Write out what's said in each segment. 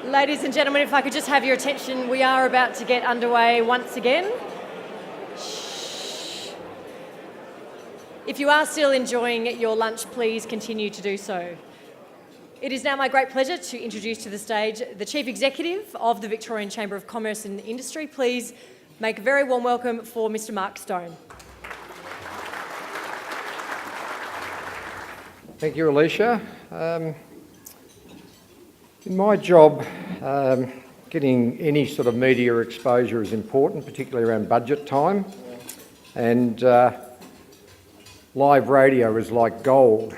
Ladies and gentlemen, if I could just have your attention, we are about to get underway once again. Shh. If you are still enjoying your lunch, please continue to do so. It is now my great pleasure to introduce to the stage the Chief Executive of the Victorian Chamber of Commerce and Industry. Please make a very warm welcome for Mr. Mark Stone. Thank you, Alicia. In my job, getting any sort of media exposure is important, particularly around budget time. And live radio is like gold.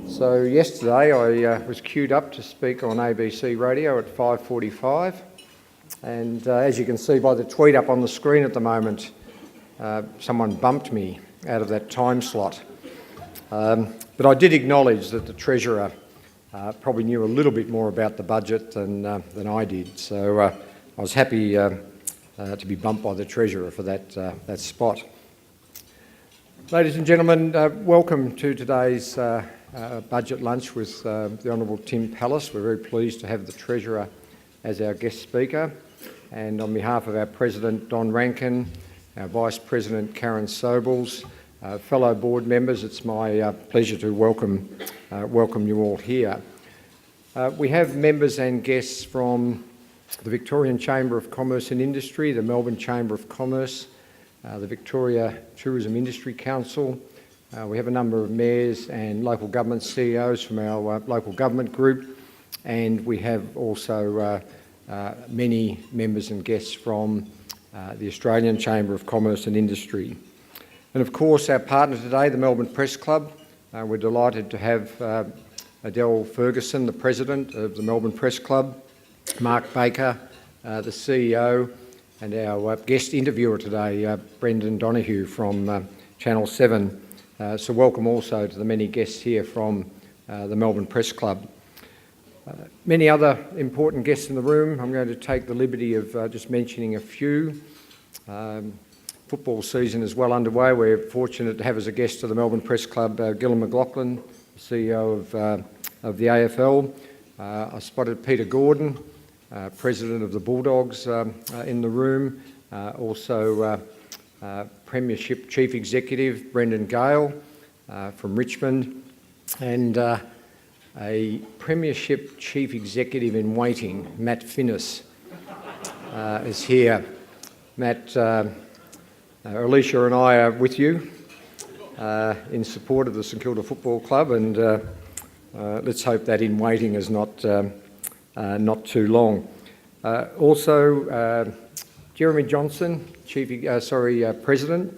So yesterday I was queued up to speak on ABC radio at 5:45. And as you can see by the tweet up on the screen at the moment, someone bumped me out of that time slot. But I did acknowledge that the Treasurer probably knew a little bit more about the budget than I did. So I was happy to be bumped by the Treasurer for that spot. Ladies and gentlemen, welcome to today's budget lunch with the Honourable Tim Pallas. We're very pleased to have the Treasurer as our guest speaker. And on behalf of our President, Don Rankin, our Vice President, Karen Sobels, fellow board members, it's my pleasure to welcome you all here. We have members and guests from the Victorian Chamber of Commerce and Industry, the Melbourne Chamber of Commerce, the Victoria Tourism Industry Council. We have a number of mayors and local government CEOs from our local government group, and we have also many members and guests from the Australian Chamber of Commerce and Industry. And of course, our partner today, the Melbourne Press Club. We're delighted to have Adele Ferguson, the President of the Melbourne Press Club, Mark Baker, the CEO, and our guest interviewer today, Brendan Donoghue from Channel 7. So welcome also to the many guests here from the Melbourne Press Club. Many other important guests in the room. I'm going to take the liberty of just mentioning a few. Football season is well underway. We're fortunate to have as a guest to the Melbourne Press Club Gillon McLachlan, CEO of the AFL. I spotted Peter Gordon, President of the Bulldogs, in the room. Also Premiership Chief Executive Brendan Gale from Richmond, and a Premiership Chief Executive in waiting, Matt Finnis, is here. Matt, Alicia and I are with you in support of the St Kilda Football Club, and let's hope that in waiting is not too long. Also, Jeremy Johnson, President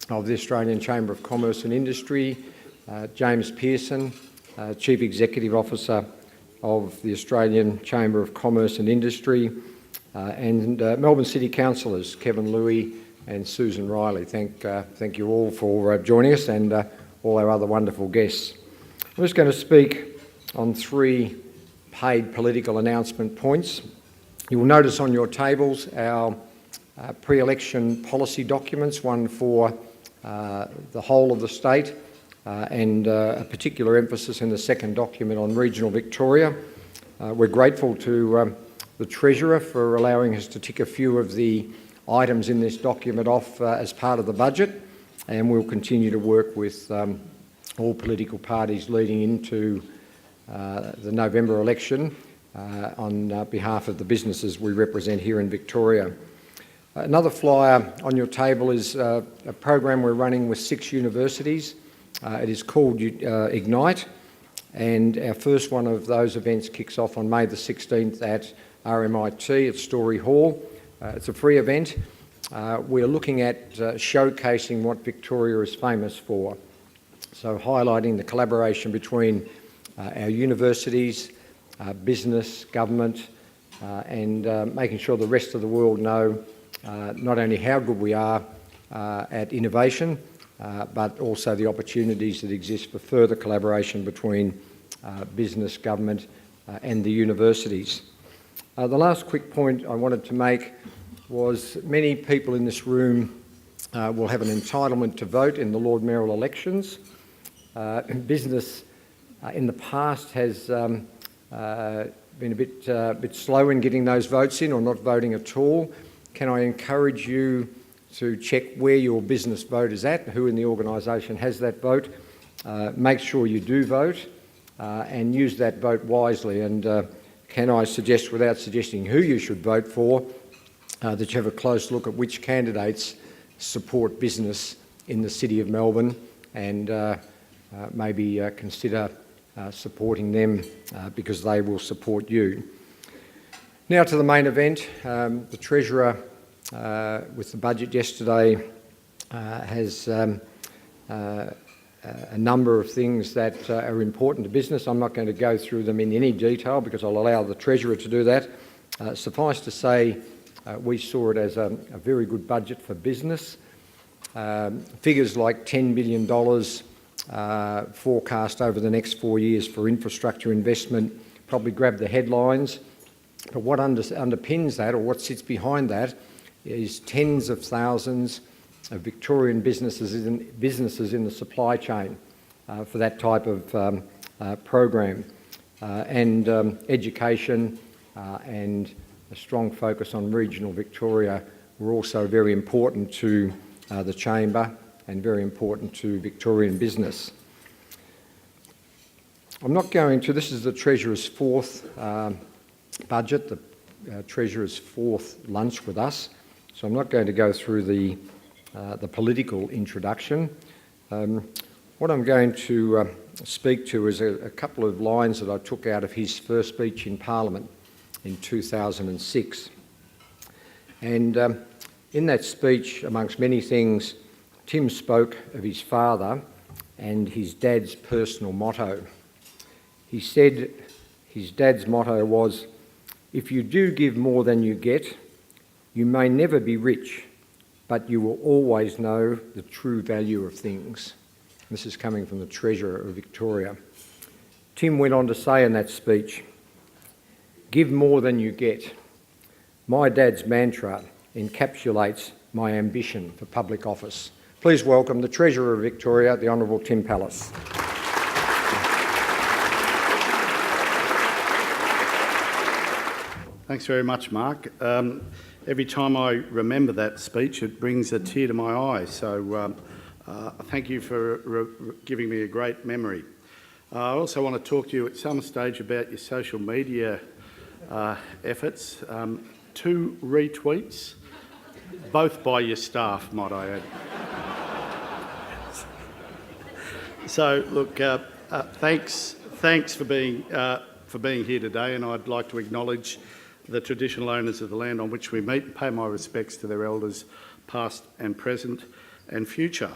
of the Australian Chamber of Commerce and Industry, James Pearson, Chief Executive Officer of the Australian Chamber of Commerce and Industry, and Melbourne City Councillors, Kevin Louis and Susan Riley. Thank you all for joining us, and all our other wonderful guests. I'm just going to speak on three paid political announcement points. You will notice on your tables our pre-election policy documents, one for the whole of the state, and a particular emphasis in the second document on regional Victoria. We're grateful to the Treasurer for allowing us to tick a few of the items in this document off as part of the budget, and we'll continue to work with all political parties leading into the November election on behalf of the businesses we represent here in Victoria. Another flyer on your table is a program we're running with 6 universities. It is called Ignite, and our first one of those events kicks off on May the 16th at RMIT at Story Hall. It's a free event. We're looking at showcasing what Victoria is famous for. So highlighting the collaboration between our universities, business, government, and making sure the rest of the world know not only how good we are at innovation, but also the opportunities that exist for further collaboration between business, government, and the universities. The last quick point I wanted to make was many people in this room will have an entitlement to vote in the Lord Mayoral elections. Business in the past has been a bit slow in getting those votes in or not voting at all, can I encourage you to check where your business vote is at, who in the organisation has that vote. Make sure you do vote and use that vote wisely. And can I suggest, without suggesting who you should vote for, that you have a close look at which candidates support business in the City of Melbourne, and maybe consider supporting them because they will support you. Now to the main event. The Treasurer, with the budget yesterday, has a number of things that are important to business. I'm not going to go through them in any detail because I'll allow the Treasurer to do that. Suffice to say, we saw it as a very good budget for business. Figures like $10 billion forecast over the next 4 years for infrastructure investment probably grabbed the headlines. But what underpins that, or what sits behind that, is tens of thousands of Victorian businesses in the supply chain for that type of program. And education and a strong focus on regional Victoria were also very important to the Chamber and very important to Victorian business. I'm not going to, this is the Treasurer's fourth budget, the Treasurer's fourth lunch with us, so I'm not going to go through the political introduction. What I'm going to speak to is a couple of lines that I took out of his first speech in Parliament in 2006. And in that speech, amongst many things, Tim spoke of his father and his dad's personal motto. He said his dad's motto was, "If you do give more than you get, you may never be rich, but you will always know the true value of things." This is coming from the Treasurer of Victoria. Tim went on to say in that speech, "Give more than you get. My dad's mantra encapsulates my ambition for public office." Please welcome the Treasurer of Victoria, the Honourable Tim Pallas. Thanks very much, Mark. Every time I remember that speech, it brings a tear to my eye. So thank you for giving me a great memory. I also want to talk to you at some stage about your social media efforts. 2 retweets, both by your staff, might I add. So look, thanks for being here today, and I'd like to acknowledge the traditional owners of the land on which we meet and pay my respects to their elders, past and present and future.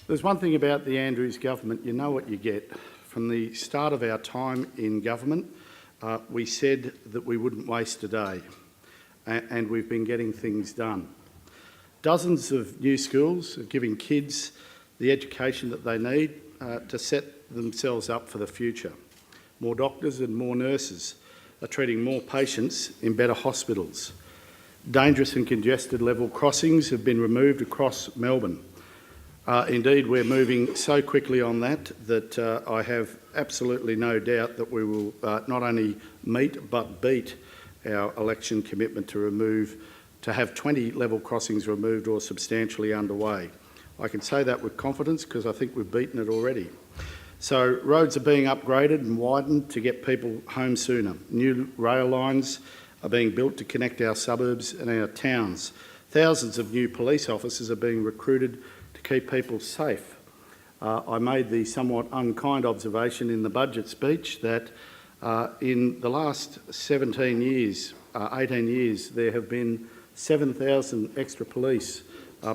There's one thing about the Andrews government, you know what you get. From the start of our time in government, we said that we wouldn't waste a day, and we've been getting things done. Dozens of new schools are giving kids the education that they need to set themselves up for the future. More doctors and more nurses are treating more patients in better hospitals. Dangerous and congested level crossings have been removed across Melbourne. Indeed, we're moving so quickly on that I have absolutely no doubt that we will not only meet but beat our election commitment to have 20 level crossings removed or substantially underway. I can say that with confidence because I think we've beaten it already. So roads are being upgraded and widened to get people home sooner. New rail lines are being built to connect our suburbs and our towns. Thousands of new police officers are being recruited to keep people safe. I made the somewhat unkind observation in the budget speech that in the last 18 years, there have been 7,000 extra police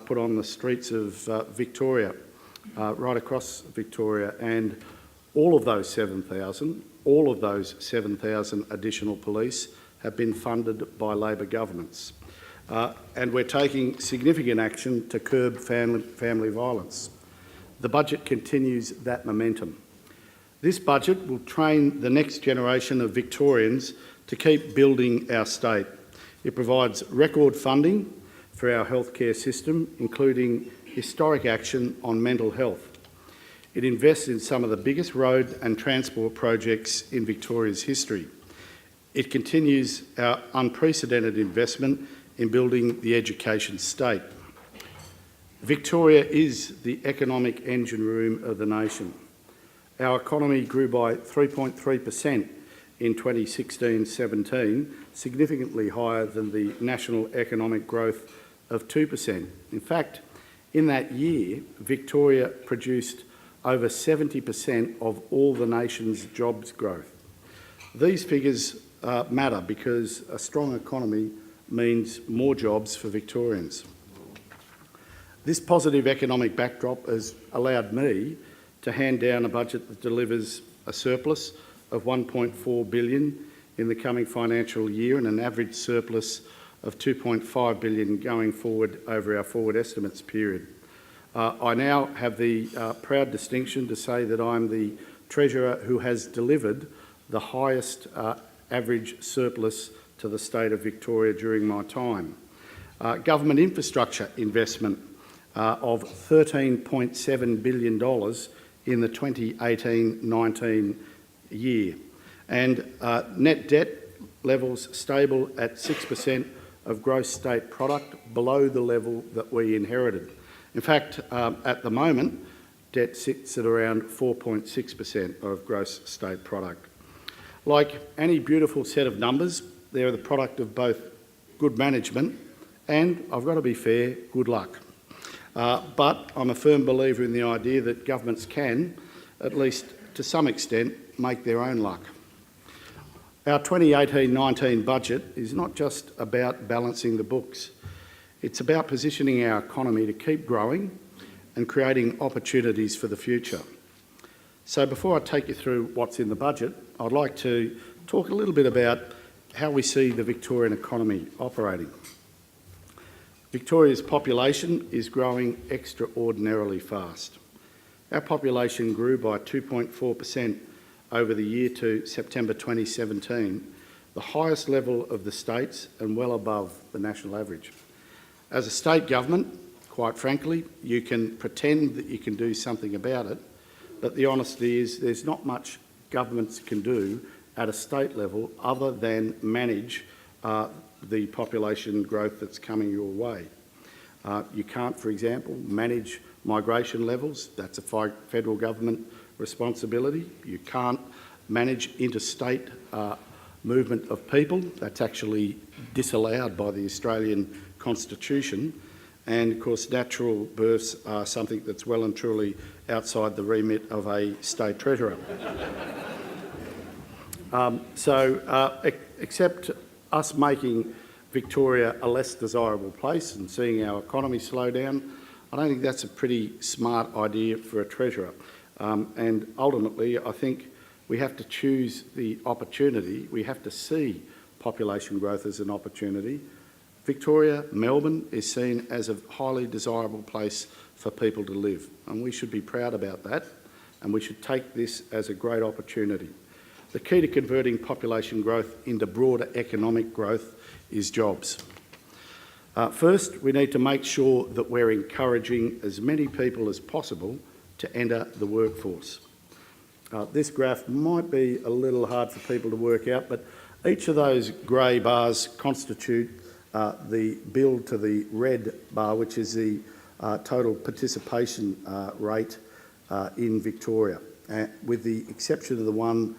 put on the streets of Victoria, right across Victoria, and all of those 7,000 additional police have been funded by Labor governments. And we're taking significant action to curb family violence. The budget continues that momentum. This budget will train the next generation of Victorians to keep building our state. It provides record funding for our healthcare system, including historic action on mental health. It invests in some of the biggest road and transport projects in Victoria's history. It continues our unprecedented investment in building the education state. Victoria is the economic engine room of the nation. Our economy grew by 3.3% in 2016-17, significantly higher than the national economic growth of 2%. In fact, in that year, Victoria produced over 70% of all the nation's jobs growth. These figures matter because a strong economy means more jobs for Victorians. This positive economic backdrop has allowed me to hand down a budget that delivers a surplus of $1.4 billion in the coming financial year and an average surplus of $2.5 billion going forward over our forward estimates period. I now have the proud distinction to say that I'm the Treasurer who has delivered the highest average surplus to the state of Victoria during my time. Government infrastructure investment of $13.7 billion in the 2018-19 year, and net debt levels stable at 6% of gross state product, below the level that we inherited. In fact, at the moment, debt sits at around 4.6% of gross state product. Like any beautiful set of numbers, they're the product of both good management and, I've got to be fair, good luck. But I'm a firm believer in the idea that governments can, at least to some extent, make their own luck. Our 2018-19 budget is not just about balancing the books. It's about positioning our economy to keep growing and creating opportunities for the future. So before I take you through what's in the budget, I'd like to talk a little bit about how we see the Victorian economy operating. Victoria's population is growing extraordinarily fast. Our population grew by 2.4% over the year to September 2017, the highest level of the states and well above the national average. As a state government, quite frankly, you can pretend that you can do something about it, but the honesty is there's not much governments can do at a state level other than manage the population growth that's coming your way. You can't, for example, manage migration levels. That's a federal government responsibility. You can't manage interstate movement of people. That's actually disallowed by the Australian Constitution. And of course, natural births are something that's well and truly outside the remit of a state treasurer. Except us making Victoria a less desirable place and seeing our economy slow down, I don't think that's a pretty smart idea for a treasurer. And ultimately, I think we have to choose the opportunity. We have to see population growth as an opportunity. Victoria, Melbourne, is seen as a highly desirable place for people to live, and we should be proud about that, and we should take this as a great opportunity. The key to converting population growth into broader economic growth is jobs. First, we need to make sure that we're encouraging as many people as possible to enter the workforce. This graph might be a little hard for people to work out, but each of those grey bars constitute the build to the red bar, which is the total participation rate in Victoria, with the exception of the one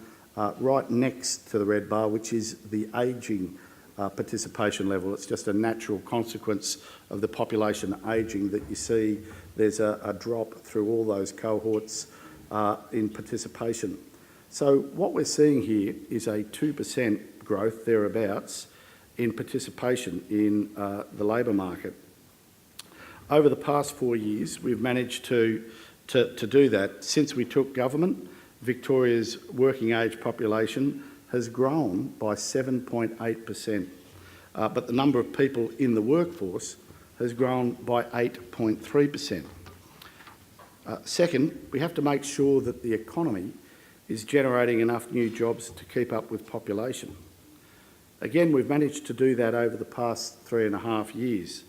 right next to the red bar, which is the ageing participation level. It's just a natural consequence of the population ageing that you see there's a drop through all those cohorts in participation. So what we're seeing here is a 2% growth, thereabouts, in participation in the labour market. Over the past 4 years, we've managed to do that. Since we took government, Victoria's working age population has grown by 7.8%, but the number of people in the workforce has grown by 8.3%. Second, we have to make sure that the economy is generating enough new jobs to keep up with population. Again, we've managed to do that over the past 3.5 years.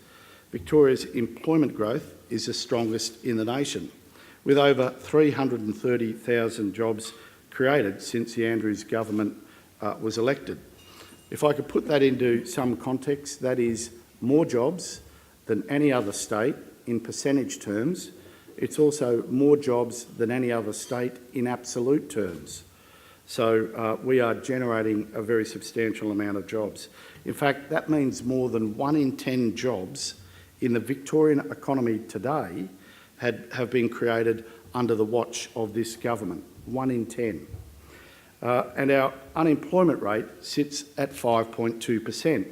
Victoria's employment growth is the strongest in the nation, with over 330,000 jobs created since the Andrews government was elected. If I could put that into some context, that is more jobs than any other state in percentage terms. It's also more jobs than any other state in absolute terms. So we are generating a very substantial amount of jobs. In fact, that means more than 1 in 10 jobs in the Victorian economy today have been created under the watch of this government. 1 in 10. And our unemployment rate sits at 5.2%,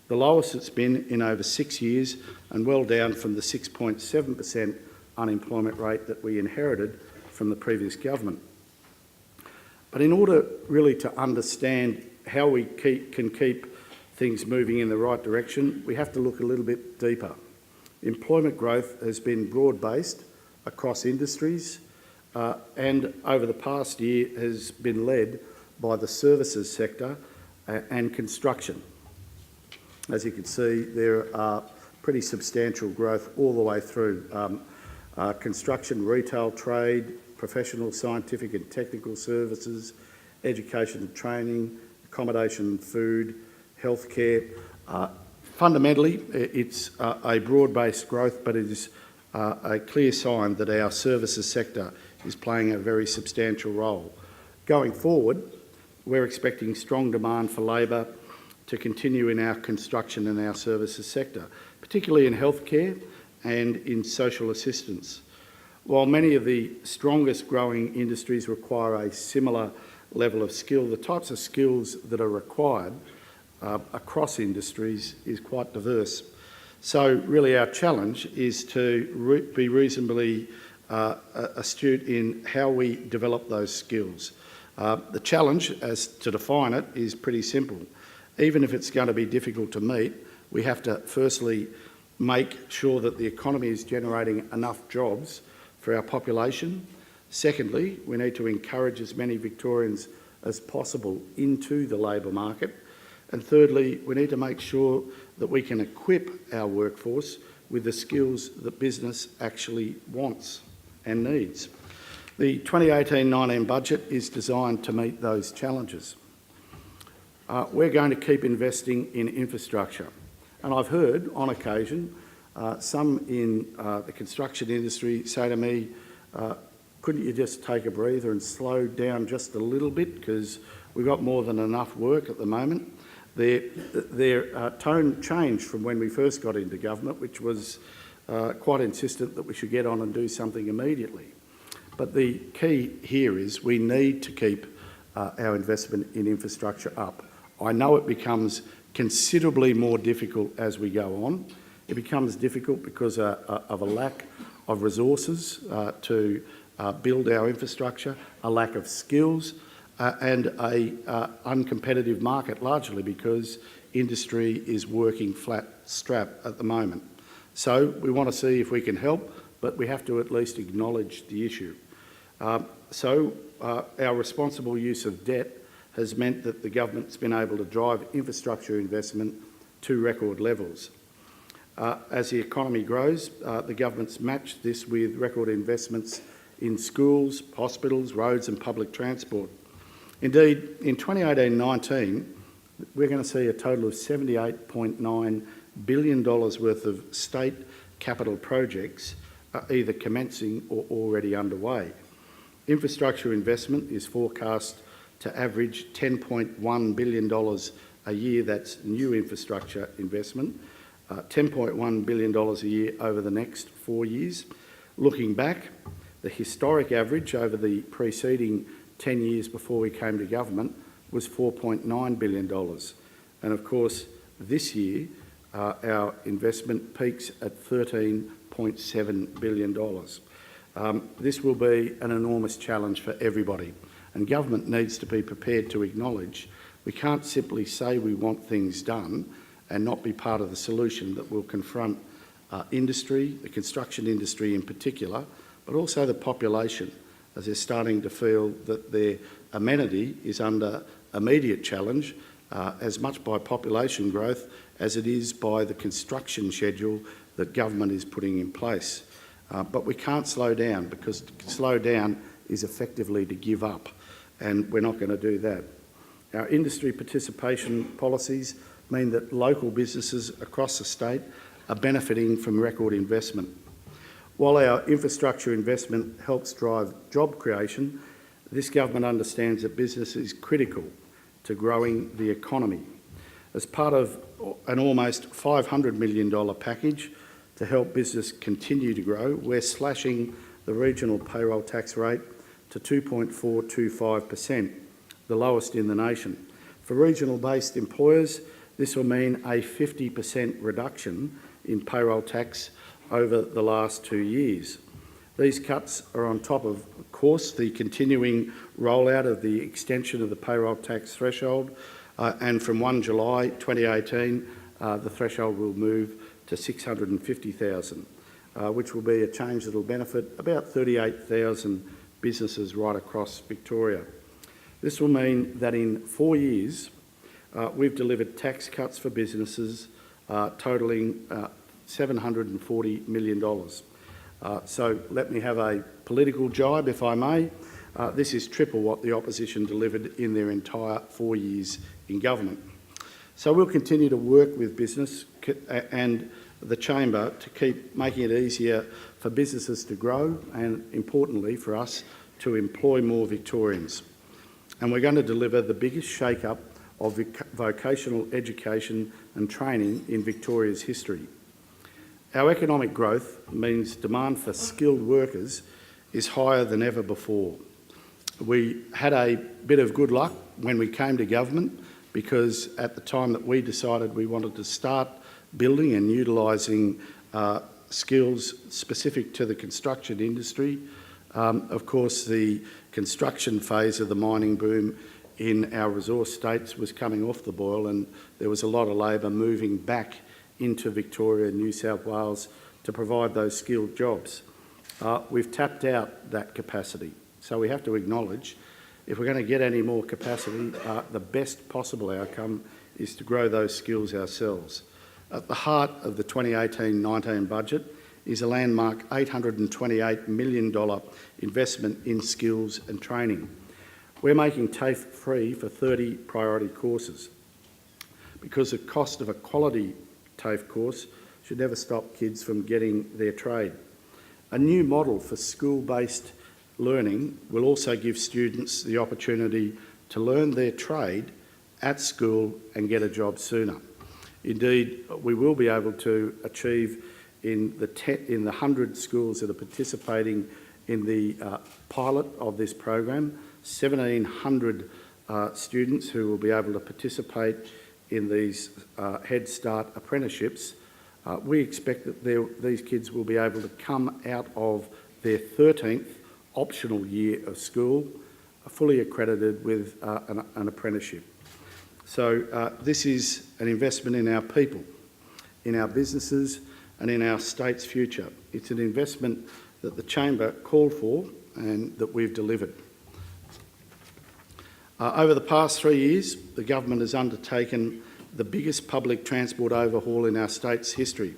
the lowest it's been in over 6 years and well down from the 6.7% unemployment rate that we inherited from the previous government. But in order really to understand how we can keep things moving in the right direction, we have to look a little bit deeper. Employment growth has been broad-based across industries, and over the past year has been led by the services sector and construction. As you can see, there are pretty substantial growth all the way through. Construction, retail, trade, professional, scientific and technical services, education and training, accommodation and food, healthcare. Fundamentally, it's a broad-based growth, but it is a clear sign that our services sector is playing a very substantial role. Going forward, we're expecting strong demand for labour to continue in our construction and our services sector, particularly in healthcare and in social assistance. While many of the strongest growing industries require a similar level of skill, the types of skills that are required across industries is quite diverse. So really our challenge is to be reasonably astute in how we develop those skills. The challenge, as to define it, is pretty simple. Even if it's going to be difficult to meet, we have to firstly make sure that the economy is generating enough jobs for our population. Secondly, we need to encourage as many Victorians as possible into the labour market. And thirdly, we need to make sure that we can equip our workforce with the skills that business actually wants and needs. The 2018-19 budget is designed to meet those challenges. We're going to keep investing in infrastructure. And I've heard, on occasion, some in the construction industry say to me, couldn't you just take a breather and slow down just a little bit because we've got more than enough work at the moment? Their tone changed from when we first got into government, which was quite insistent that we should get on and do something immediately. But the key here is we need to keep our investment in infrastructure up. I know it becomes considerably more difficult as we go on. It becomes difficult because of a lack of resources to build our infrastructure, a lack of skills, and an uncompetitive market, largely because industry is working flat strap at the moment. So we want to see if we can help, but we have to at least acknowledge the issue. Our responsible use of debt has meant that the government's been able to drive infrastructure investment to record levels. As the economy grows, the government's matched this with record investments in schools, hospitals, roads and public transport. Indeed, in 2018-19, we're going to see a total of $78.9 billion worth of state capital projects either commencing or already underway. Infrastructure investment is forecast to average $10.1 billion a year, that's new infrastructure investment, $10.1 billion a year over the next 4 years. Looking back, the historic average over the preceding 10 years before we came to government was $4.9 billion. And of course, this year, our investment peaks at $13.7 billion. This will be an enormous challenge for everybody, and government needs to be prepared to acknowledge we can't simply say we want things done and not be part of the solution that will confront industry, the construction industry in particular, but also the population, as they're starting to feel that their amenity is under immediate challenge, as much by population growth as it is by the construction schedule that government is putting in place. But we can't slow down, because to slow down is effectively to give up, and we're not going to do that. Our industry participation policies mean that local businesses across the state are benefiting from record investment. While our infrastructure investment helps drive job creation, this government understands that business is critical to growing the economy. As part of an almost $500 million package to help business continue to grow, we're slashing the regional payroll tax rate to 2.425%, the lowest in the nation. For regional-based employers, this will mean a 50% reduction in payroll tax over the last 2 years. These cuts are on top of course, the continuing rollout of the extension of the payroll tax threshold, and from 1 July 2018, the threshold will move to $650,000, which will be a change that will benefit about 38,000 businesses right across Victoria. This will mean that in 4 years, we've delivered tax cuts for businesses totalling $740 million. So let me have a political jibe, if I may. This is triple what the opposition delivered in their entire 4 years in government. So we'll continue to work with business and the Chamber to keep making it easier for businesses to grow and, importantly, for us to employ more Victorians. And we're going to deliver the biggest shake-up of vocational education and training in Victoria's history. Our economic growth means demand for skilled workers is higher than ever before. We had a bit of good luck when we came to government, because at the time that we decided we wanted to start building and utilising skills specific to the construction industry, of course the construction phase of the mining boom in our resource states was coming off the boil, and there was a lot of labour moving back into Victoria and New South Wales to provide those skilled jobs. We've tapped out that capacity, so we have to acknowledge if we're going to get any more capacity, the best possible outcome is to grow those skills ourselves. At the heart of the 2018-19 budget is a landmark $828 million investment in skills and training. We're making TAFE free for 30 priority courses, because the cost of a quality TAFE course should never stop kids from getting their trade. A new model for school-based learning will also give students the opportunity to learn their trade at school and get a job sooner. Indeed, we will be able to achieve in the 100 schools that are participating in the pilot of this program, 1,700 students who will be able to participate in these Head Start apprenticeships. We expect that these kids will be able to come out of their 13th optional year of school fully accredited with an apprenticeship. So this is an investment in our people, in our businesses and in our state's future. It's an investment that the Chamber called for and that we've delivered. Over the past 3 years, the government has undertaken the biggest public transport overhaul in our state's history.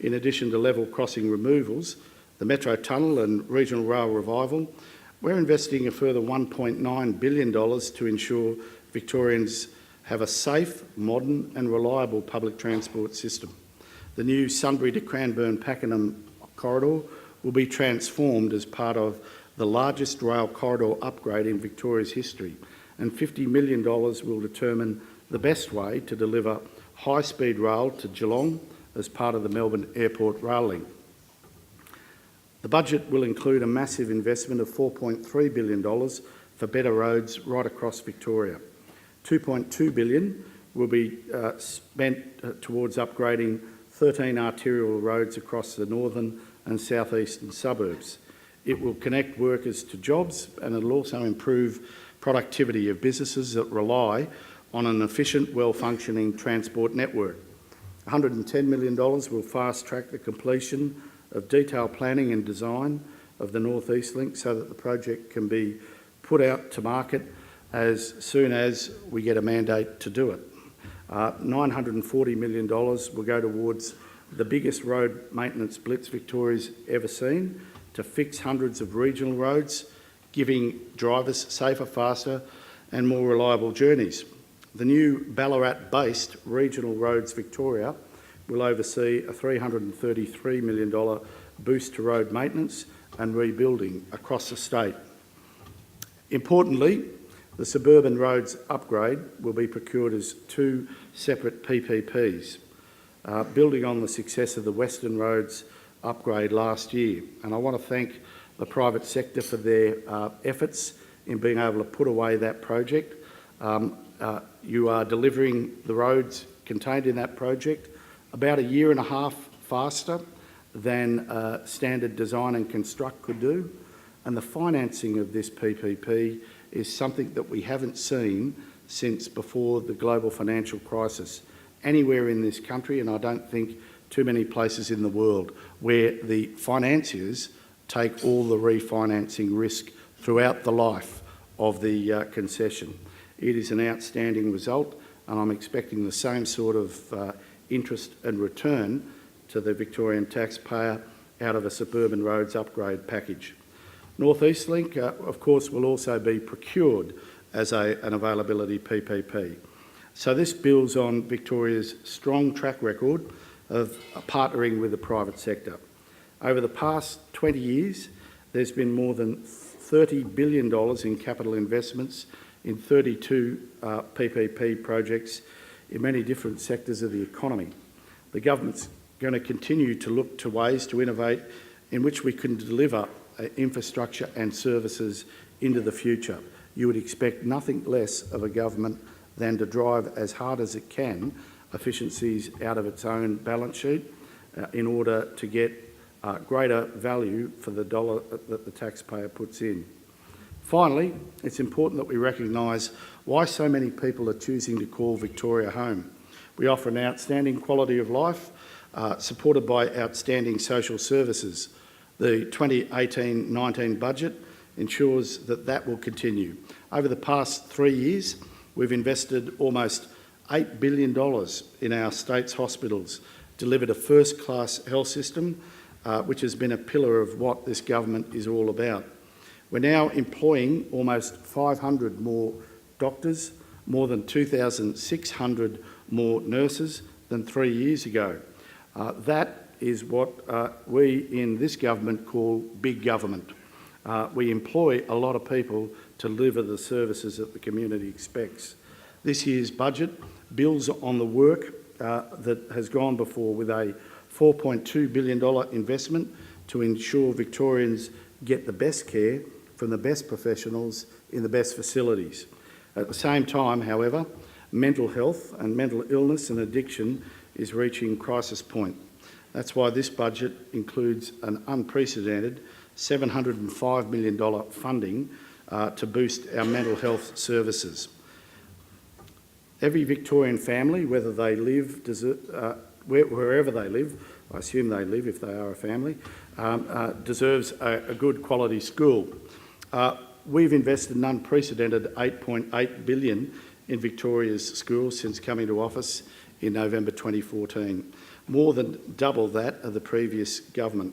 In addition to level crossing removals, the Metro Tunnel and Regional Rail Revival, we're investing a further $1.9 billion to ensure Victorians have a safe, modern and reliable public transport system. The new Sunbury to Cranbourne-Pakenham corridor will be transformed as part of the largest rail corridor upgrade in Victoria's history, and $50 million will determine the best way to deliver high-speed rail to Geelong as part of the Melbourne Airport rail link. The budget will include a massive investment of $4.3 billion for better roads right across Victoria. $2.2 billion will be spent towards upgrading 13 arterial roads across the northern and southeastern suburbs. It will connect workers to jobs, and it'll also improve productivity of businesses that rely on an efficient, well-functioning transport network. $110 million will fast-track the completion of detailed planning and design of the North East Link so that the project can be put out to market as soon as we get a mandate to do it. $940 million will go towards the biggest road maintenance blitz Victoria's ever seen to fix hundreds of regional roads, giving drivers safer, faster and more reliable journeys. The new Ballarat-based Regional Roads Victoria will oversee a $333 million boost to road maintenance and rebuilding across the state. Importantly, the suburban roads upgrade will be procured as two separate PPPs, building on the success of the Western Roads upgrade last year. And I want to thank the private sector for their efforts in being able to put away that project. You are delivering the roads contained in that project about a year and a half faster than standard design and construct could do. And the financing of this PPP is something that we haven't seen since before the global financial crisis anywhere in this country, and I don't think too many places in the world, where the financiers take all the refinancing risk throughout the life of the concession. It is an outstanding result, and I'm expecting the same sort of interest and return to the Victorian taxpayer out of a suburban roads upgrade package. North East Link, of course, will also be procured as an availability PPP. So this builds on Victoria's strong track record of partnering with the private sector. Over the past 20 years, there's been more than $30 billion in capital investments in 32 PPP projects in many different sectors of the economy. The government's going to continue to look to ways to innovate in which we can deliver infrastructure and services into the future. You would expect nothing less of a government than to drive as hard as it can efficiencies out of its own balance sheet in order to get greater value for the dollar that the taxpayer puts in. Finally, it's important that we recognise why so many people are choosing to call Victoria home. We offer an outstanding quality of life supported by outstanding social services. The 2018-19 budget ensures that that will continue. Over the past 3 years, we've invested almost $8 billion in our state's hospitals, delivered a first-class health system, which has been a pillar of what this government is all about. We're now employing almost 500 more doctors, more than 2,600 more nurses than 3 years ago. That is what we in this government call big government. We employ a lot of people to deliver the services that the community expects. This year's budget builds on the work that has gone before with a $4.2 billion investment to ensure Victorians get the best care from the best professionals in the best facilities. At the same time, however, mental health and mental illness and addiction is reaching crisis point. That's why this budget includes an unprecedented $705 million funding to boost our mental health services. Every Victorian family, whether they live, wherever they live, I assume they live if they are a family, deserves a good quality school. We've invested an unprecedented $8.8 billion in Victoria's schools since coming to office in November 2014, more than double that of the previous government.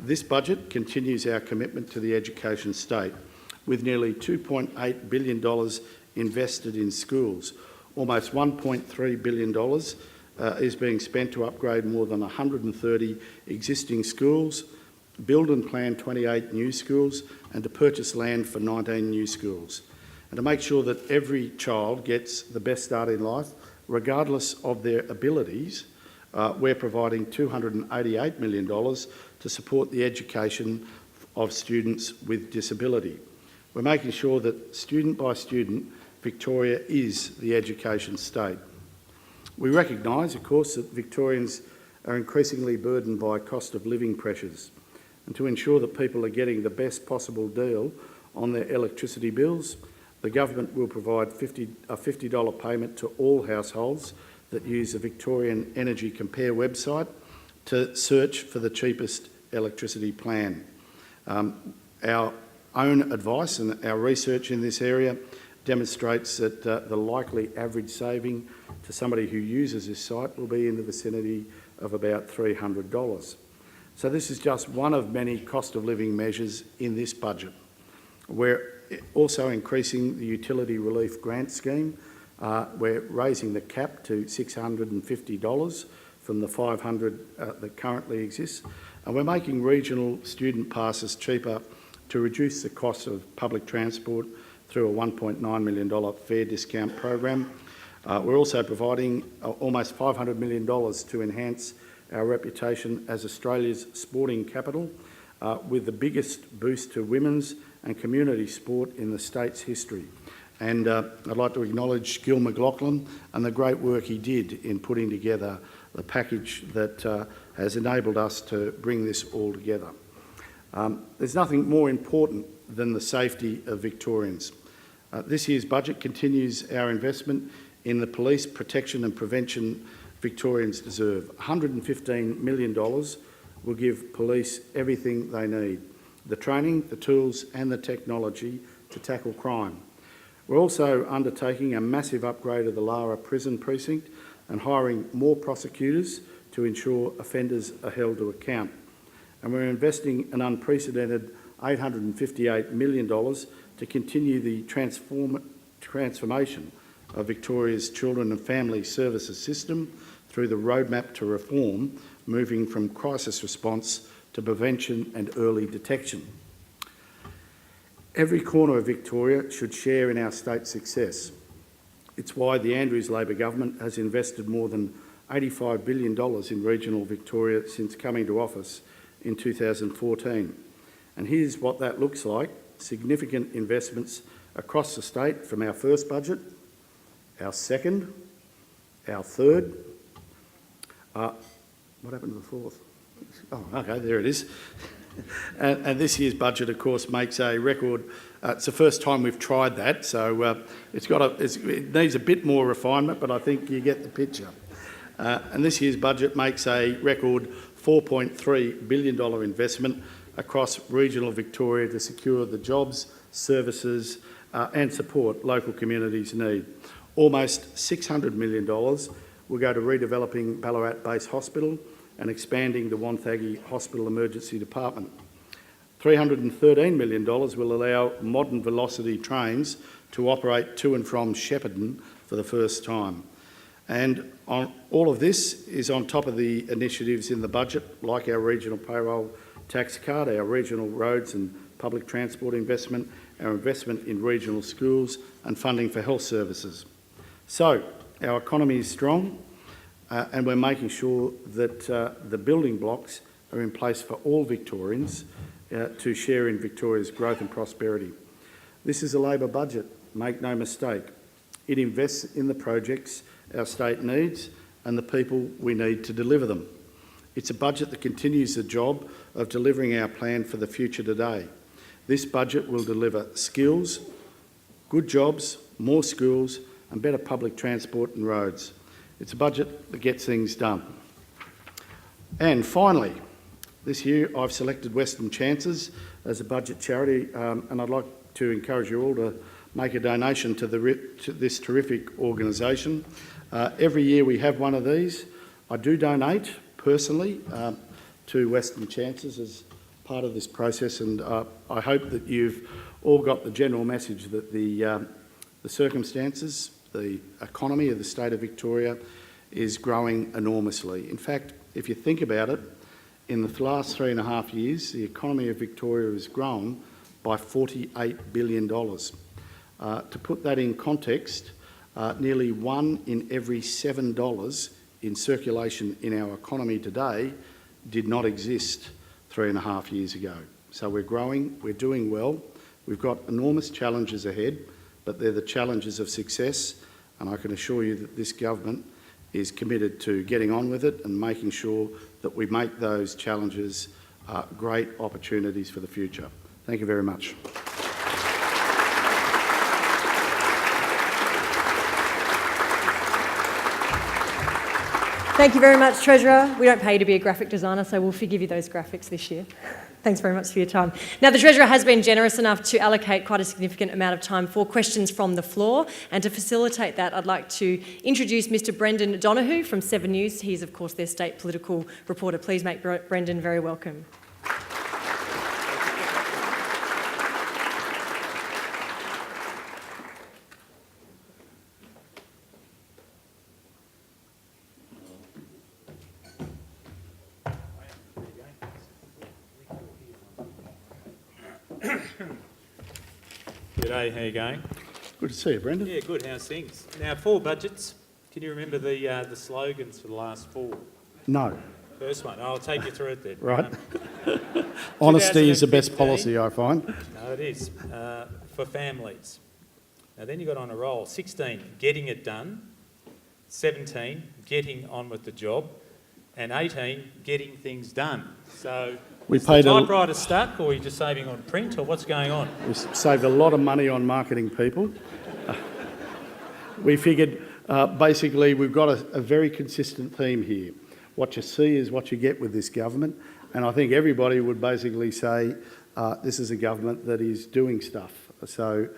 This budget continues our commitment to the education state, with nearly $2.8 billion invested in schools. Almost $1.3 billion is being spent to upgrade more than 130 existing schools, build and plan 28 new schools, and to purchase land for 19 new schools. And to make sure that every child gets the best start in life, regardless of their abilities, we're providing $288 million to support the education of students with disability. We're making sure that student by student, Victoria is the education state. We recognise, of course, that Victorians are increasingly burdened by cost of living pressures, and to ensure that people are getting the best possible deal on their electricity bills, the government will provide a $50 payment to all households that use the Victorian Energy Compare website to search for the cheapest electricity plan. Our own advice and our research in this area demonstrates that the likely average saving to somebody who uses this site will be in the vicinity of about $300. So this is just one of many cost of living measures in this budget. We're also increasing the utility relief grant scheme. We're raising the cap to $650 from the $500 that currently exists. And we're making regional student passes cheaper to reduce the cost of public transport through a $1.9 million fare discount program. We're also providing almost $500 million to enhance our reputation as Australia's sporting capital, with the biggest boost to women's and community sport in the state's history. And I'd like to acknowledge Gil McLaughlin and the great work he did in putting together the package that has enabled us to bring this all together. There's nothing more important than the safety of Victorians. This year's budget continues our investment in the police protection and prevention Victorians deserve. $115 million will give police everything they need: the training, the tools and the technology to tackle crime. We're also undertaking a massive upgrade of the Lara prison precinct and hiring more prosecutors to ensure offenders are held to account. And we're investing an unprecedented $858 million to continue the transformation of Victoria's children and family services system through the roadmap to reform, moving from crisis response to prevention and early detection. Every corner of Victoria should share in our state's success. It's why the Andrews Labor government has invested more than $85 billion in regional Victoria since coming to office in 2014. And here's what that looks like: significant investments across the state from our first budget, our second, our third. What happened to the fourth? Oh, okay, there it is. And this year's budget, of course, makes a record. It's the first time we've tried that, so it needs a bit more refinement, but I think you get the picture. And this year's budget makes a record $4.3 billion investment across regional Victoria to secure the jobs, services and support local communities need. Almost $600 million will go to redeveloping Ballarat Base Hospital and expanding the Wonthaggi Hospital Emergency Department. $313 million will allow modern velocity trains to operate to and from Shepparton for the first time. And all of this is on top of the initiatives in the budget, like our regional payroll tax card, our regional roads and public transport investment, our investment in regional schools and funding for health services. So our economy is strong, and we're making sure that the building blocks are in place for all Victorians to share in Victoria's growth and prosperity. This is a Labor budget, make no mistake. It invests in the projects our state needs and the people we need to deliver them. It's a budget that continues the job of delivering our plan for the future today. This budget will deliver skills, good jobs, more schools and better public transport and roads. It's a budget that gets things done. And finally, this year I've selected Western Chances as a budget charity, and I'd like to encourage you all to make a donation to this terrific organisation. Every year we have one of these. I do donate personally to Western Chances as part of this process, and I hope that you've all got the general message that the circumstances, the economy of the state of Victoria is growing enormously. In fact, if you think about it, in the last 3.5 years, the economy of Victoria has grown by $48 billion. To put that in context, nearly 1 in every $7 in circulation in our economy today did not exist 3.5 years ago. So we're growing, we're doing well, we've got enormous challenges ahead, but they're the challenges of success, and I can assure you that this government is committed to getting on with it and making sure that we make those challenges great opportunities for the future. Thank you very much. Thank you very much, Treasurer. We don't pay you to be a graphic designer, so we'll forgive you those graphics this year. Thanks very much for your time. Now, the Treasurer has been generous enough to allocate quite a significant amount of time for questions from the floor, and to facilitate that, I'd like to introduce Mr Brendan Donoghue from 7 News. He's, of course, their state political reporter. Please make Brendan very welcome. G'day, how you going? Good to see you, Brendan. Yeah, good, how's things? Now, 4 budgets. Can you remember the slogans for the last 4? No. First one, I'll take you through it then. Right. Honesty is the best 2015. policy, I find. No, it is. For families. Now, then you got on a roll. 16, getting it done. 17, getting on with the job. And 18, getting things done. So, We is the paid typewriter stuck, or are you just saving on print, or what's going on? We saved a lot of money on marketing people. We figured basically we've got a very consistent theme here. What you see is what you get with this government, and I think everybody would basically say this is a government that is doing stuff. So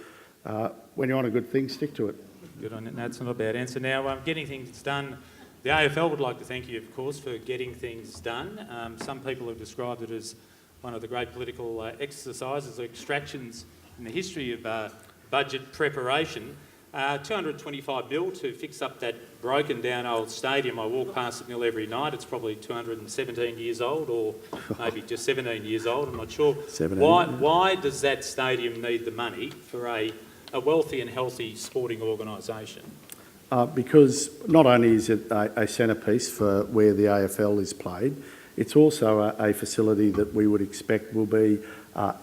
when you're on a good thing, stick to it. Good on it. No, that's not a bad answer. Now, getting things done. The AFL would like to thank you, of course, for getting things done. Some people have described it as one of the great political exercises or extractions in the history of budget preparation. 225 mil to fix up that broken down old stadium. I walk past it nearly every night. It's probably 217 years old, or maybe just 17 years old, I'm not sure. 17. Why does that stadium need the money for a wealthy and healthy sporting organisation? Because not only is it a centrepiece for where the AFL is played, it's also a facility that we would expect will be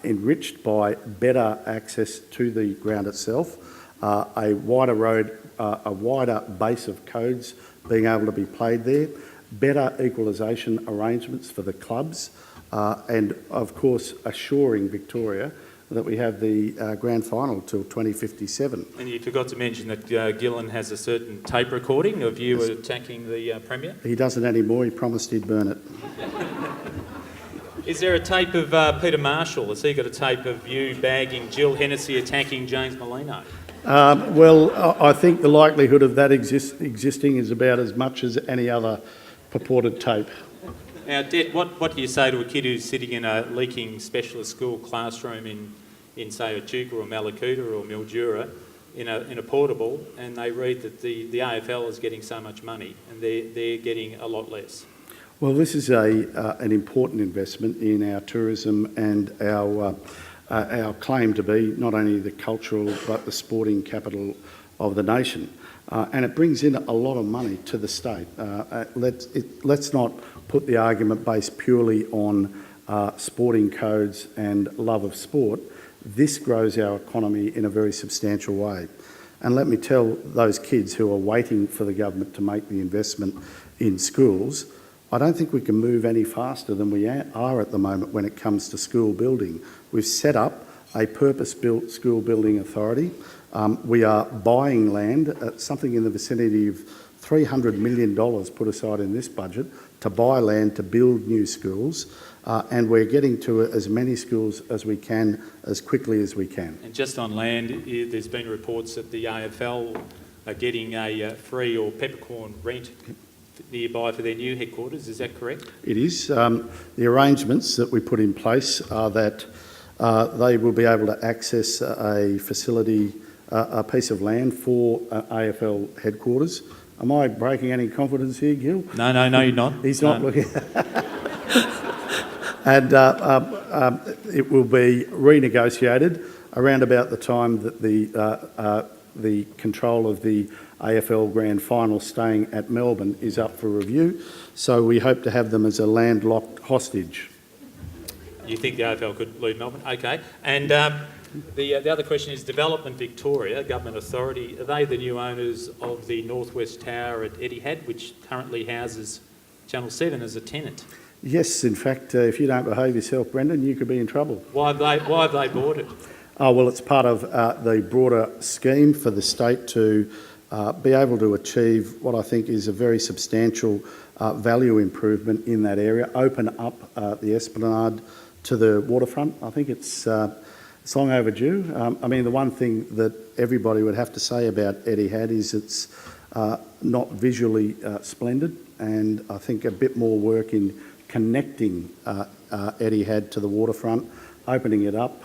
enriched by better access to the ground itself, a wider road, a wider base of codes being able to be played there, better equalisation arrangements for the clubs, and of course assuring Victoria that we have the grand final till 2057. And you forgot to mention that Gillen has a certain tape recording of you attacking the Premier. He doesn't anymore, he promised he'd burn it. Is there a tape of Peter Marshall? Has he got a tape of you bagging Jill Hennessy attacking James Molino? Well, I think the likelihood of that existing is about as much as any other purported tape. Now, Det, what do you say to a kid who's sitting in a leaking specialist school classroom in say, Echuca or Malakuta or Mildura in a portable, and they read that the AFL is getting so much money and they're getting a lot less? Well, this is an important investment in our tourism and our claim to be not only the cultural but the sporting capital of the nation. And it brings in a lot of money to the state. Let's not put the argument based purely on sporting codes and love of sport. This grows our economy in a very substantial way. And let me tell those kids who are waiting for the government to make the investment in schools, I don't think we can move any faster than we are at the moment when it comes to school building. We've set up a purpose-built school building authority. We are buying land, something in the vicinity of $300 million put aside in this budget to buy land to build new schools, and we're getting to as many schools as we can, as quickly as we can. And just on land, there's been reports that the AFL are getting a free or peppercorn rent nearby for their new headquarters. Is that correct? It is. The arrangements that we put in place are that they will be able to access a facility, a piece of land for AFL headquarters. Am I breaking any confidence here, Gil? No, you're not. He's not looking. And it will be renegotiated around about the time that the control of the AFL Grand Final staying at Melbourne is up for review. So we hope to have them as a landlocked hostage. You think the AFL could leave Melbourne? Okay. And the other question is Development Victoria, government authority, are they the new owners of the Northwest Tower at Etihad, which currently houses Channel 7 as a tenant? Yes, in fact, if you don't behave yourself, Brendan, you could be in trouble. Why have they bought it? Oh, well, it's part of the broader scheme for the state to be able to achieve what I think is a very substantial value improvement in that area, open up the Esplanade to the waterfront. I think it's long overdue. I mean, the one thing that everybody would have to say about Etihad is it's not visually splendid, and I think a bit more work in connecting Etihad to the waterfront, opening it up,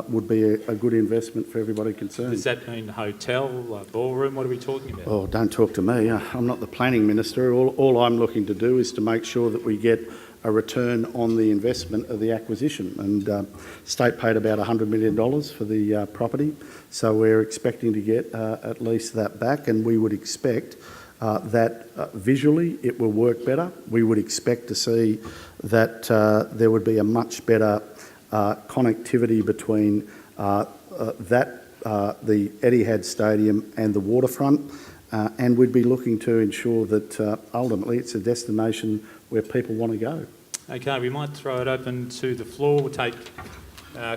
would be a good investment for everybody concerned. Does that mean hotel, ballroom? What are we talking about? Oh, don't talk to me. I'm not the planning minister. All I'm looking to do is to make sure that we get a return on the investment of the acquisition. And state paid about $100 million for the property, so we're expecting to get at least that back, and we would expect that visually it will work better. We would expect to see that there would be a much better connectivity between the Etihad Stadium and the waterfront, and we'd be looking to ensure that ultimately it's a destination where people want to go. Okay, we might throw it open to the floor. We'll take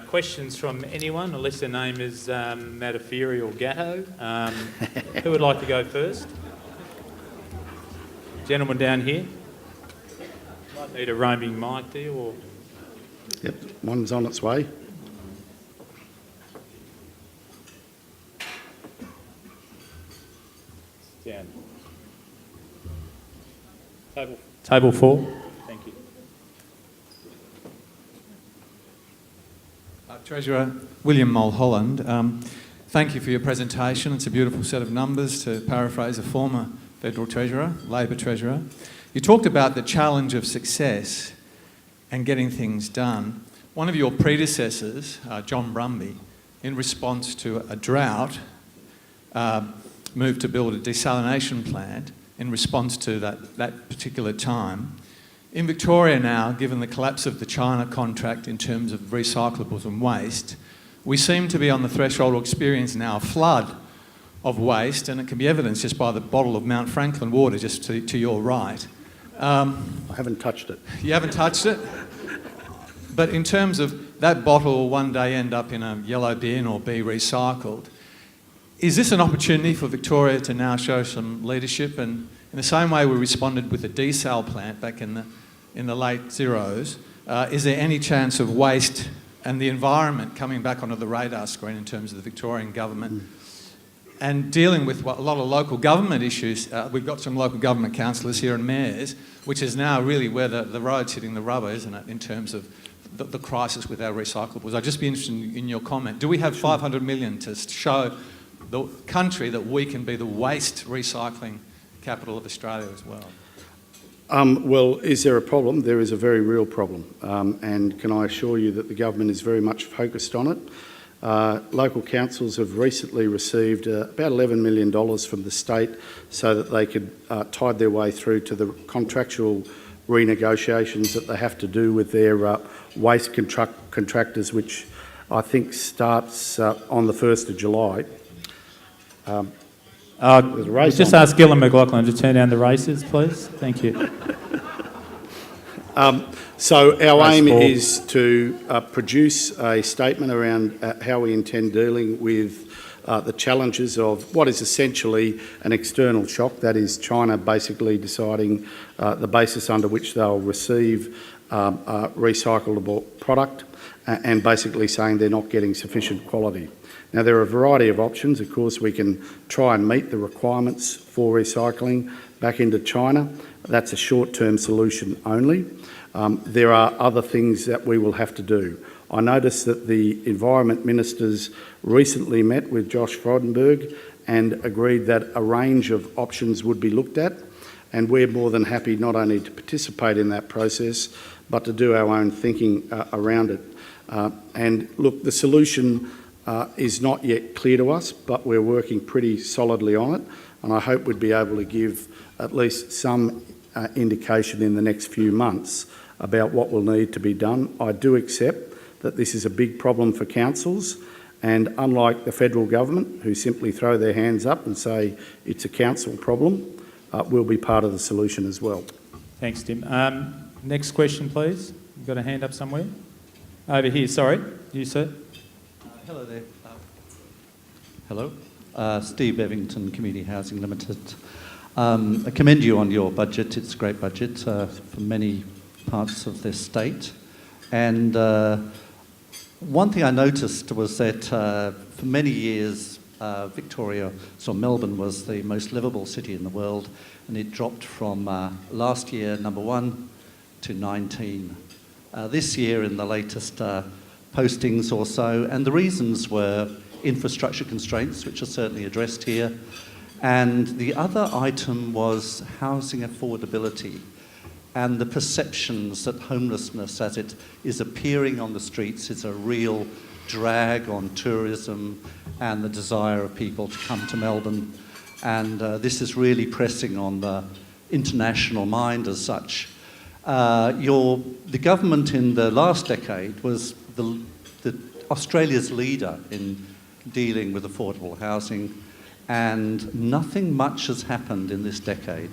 questions from anyone, unless their name is Matafiri or Gatto. Who would like to go first? Gentleman down here. Might need a roaming mic there, or... Yep, one's on its way. Down. Table 4. Thank you. Treasurer William Mulholland, thank you for your presentation. It's a beautiful set of numbers, to paraphrase a former Federal Treasurer, Labor Treasurer. You talked about the challenge of success and getting things done. One of your predecessors, John Brumby, in response to a drought, moved to build a desalination plant in response to that particular time. In Victoria now, given the collapse of the China contract in terms of recyclables and waste, we seem to be on the threshold of experiencing now a flood of waste, and it can be evidenced just by the bottle of Mount Franklin water just to your right. I haven't touched it. You haven't touched it? But in terms of that bottle will one day end up in a yellow bin or be recycled, is this an opportunity for Victoria to now show some leadership? And in the same way we responded with the desal plant back in the late zeros, is there any chance of waste and the environment coming back onto the radar screen in terms of the Victorian government? And dealing with a lot of local government issues, we've got some local government councillors here and mayors, which is now really where the road's hitting the rubber, isn't it, in terms of the crisis with our recyclables. I'd just be interested in your comment. Do we have $500 million to show the country that we can be the waste recycling capital of Australia as well? Well, is there a problem? There is a very real problem, and can I assure you that the government is very much focused on it. Local councils have recently received about $11 million from the state so that they could tide their way through to the contractual renegotiations that they have to do with their waste contractors, which I think starts on the 1st of July. Just ask Gillan McLaughlin to turn down the races, please. Thank you. So our Race aim four. is to produce a statement around how we intend dealing with the challenges of what is essentially an external shock, that is China basically deciding the basis under which they'll receive a recyclable product and basically saying they're not getting sufficient quality. Now, there are a variety of options. Of course, we can try and meet the requirements for recycling back into China. That's a short-term solution only. There are other things that we will have to do. I noticed that the Environment Ministers recently met with Josh Frydenberg and agreed that a range of options would be looked at, and we're more than happy not only to participate in that process, but to do our own thinking around it. And look, the solution is not yet clear to us, but we're working pretty solidly on it, and I hope we'd be able to give at least some indication in the next few months about what will need to be done. I do accept that this is a big problem for councils, and unlike the federal government, who simply throw their hands up and say it's a council problem, we'll be part of the solution as well. Thanks, Tim. Next question, please. You've got a hand up somewhere? Over here, sorry. You, sir. Hello there. Hello. Steve Evington, Community Housing Limited. I commend you on your budget. It's a great budget for many parts of this state. And one thing I noticed was that for many years, Victoria, so Melbourne was the most livable city in the world, and it dropped from last year number 1 to 19. This year in the latest postings or so, and the reasons were infrastructure constraints, which are certainly addressed here, and the other item was housing affordability and the perceptions that homelessness, as it is appearing on the streets, is a real drag on tourism and the desire of people to come to Melbourne. And this is really pressing on the international mind as such. The government in the last decade was the Australia's leader in dealing with affordable housing, and nothing much has happened in this decade.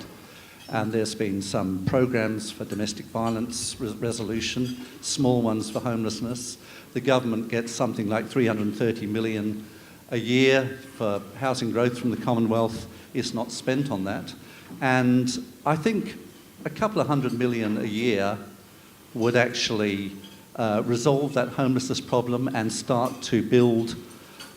And there's been some programs for domestic violence resolution, small ones for homelessness. The government gets something like 330 million a year for housing growth from the Commonwealth. It's not spent on that. And I think a couple of $100 million a year would actually resolve that homelessness problem and start to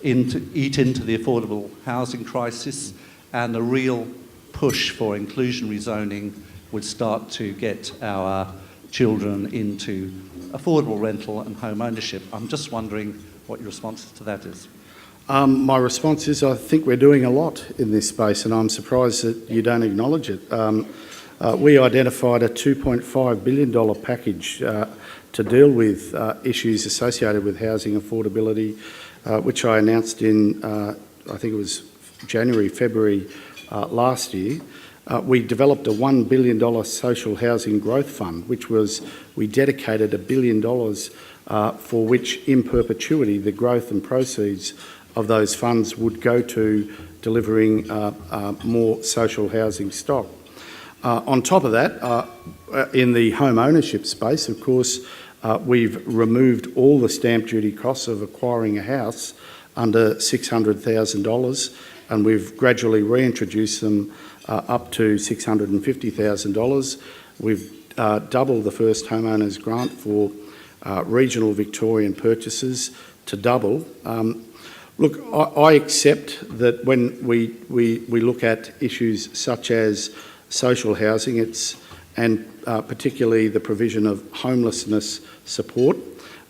eat into the affordable housing crisis, and a real push for inclusionary zoning would start to get our children into affordable rental and home ownership. I'm just wondering what your response to that is. My response is I think we're doing a lot in this space, and I'm surprised that you don't acknowledge it. We identified a $2.5 billion package to deal with issues associated with housing affordability, which I announced in, I think it was January, February last year. We developed a $1 billion social housing growth fund, which was, we dedicated $1 billion for which in perpetuity the growth and proceeds of those funds would go to delivering more social housing stock. On top of that, in the home ownership space, of course, we've removed all the stamp duty costs of acquiring a house under $600,000, and we've gradually reintroduced them up to $650,000. We've doubled the first homeowners grant for regional Victorian purchases to double. Look, I accept that when we look at issues such as social housing, and particularly the provision of homelessness support,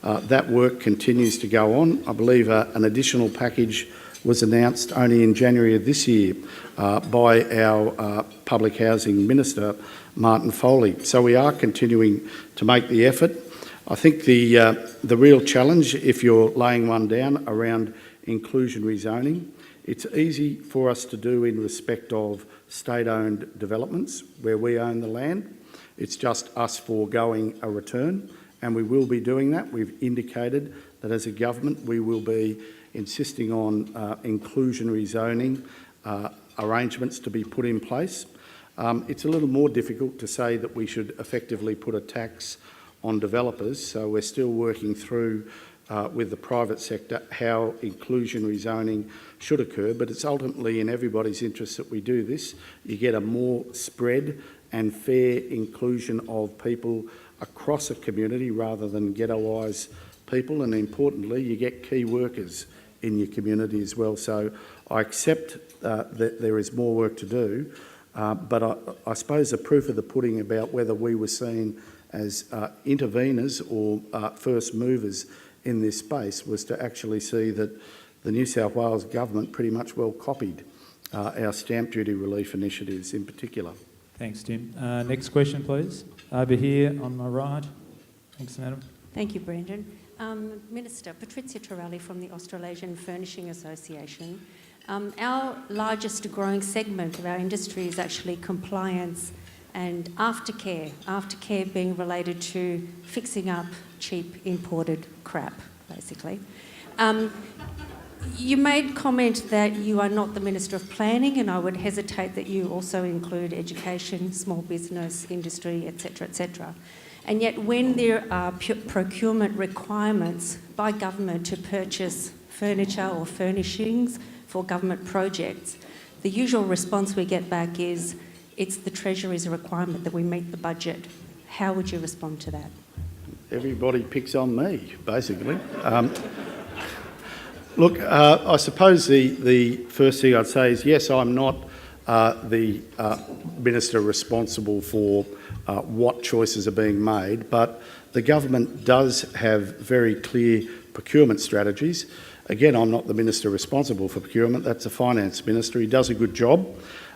that work continues to go on. I believe an additional package was announced only in January of this year by our Public Housing Minister, Martin Foley. So we are continuing to make the effort. I think the real challenge, if you're laying one down around inclusionary zoning, it's easy for us to do in respect of state-owned developments where we own the land. It's just us foregoing a return, and we will be doing that. We've indicated that as a government we will be insisting on inclusionary zoning arrangements to be put in place. It's a little more difficult to say that we should effectively put a tax on developers, so we're still working through with the private sector how inclusionary zoning should occur, but it's ultimately in everybody's interest that we do this. You get a more spread and fair inclusion of people across a community rather than ghettoised people, and importantly you get key workers in your community as well. So I accept that there is more work to do, but I suppose the proof of the pudding about whether we were seen as interveners or first movers in this space was to actually see that the New South Wales government pretty much well copied our stamp duty relief initiatives in particular. Thanks, Tim. Next question, please. Over here on my right. Thanks, madam. Thank you, Brendan. Minister, Patricia Torelli from the Australasian Furnishing Association. Our largest growing segment of our industry is actually compliance and aftercare being related to fixing up cheap imported crap, basically. You made comment that you are not the Minister of Planning, and I would hesitate that you also include education, small business, industry, etc., etc. And yet when there are procurement requirements by government to purchase furniture or furnishings for government projects, the usual response we get back is, it's the Treasury's requirement that we meet the budget. How would you respond to that? everybody picks on me, basically. Look, I suppose the first thing I'd say is, yes, I'm not the minister responsible for what choices are being made, but the government does have very clear procurement strategies. Again, I'm not the minister responsible for procurement, that's the finance minister. He does a good job,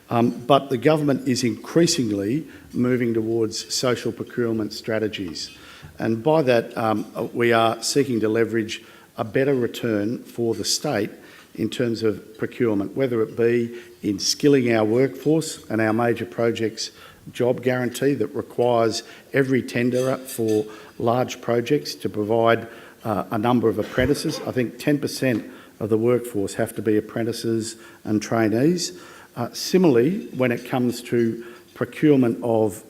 but the government is increasingly moving towards social procurement strategies. And by that, we are seeking to leverage a better return for the state in terms of procurement, whether it be in skilling our workforce and our major projects job guarantee that requires every tenderer for large projects to provide a number of apprentices. I think 10% of the workforce have to be apprentices and trainees. Similarly, when it comes to procurement of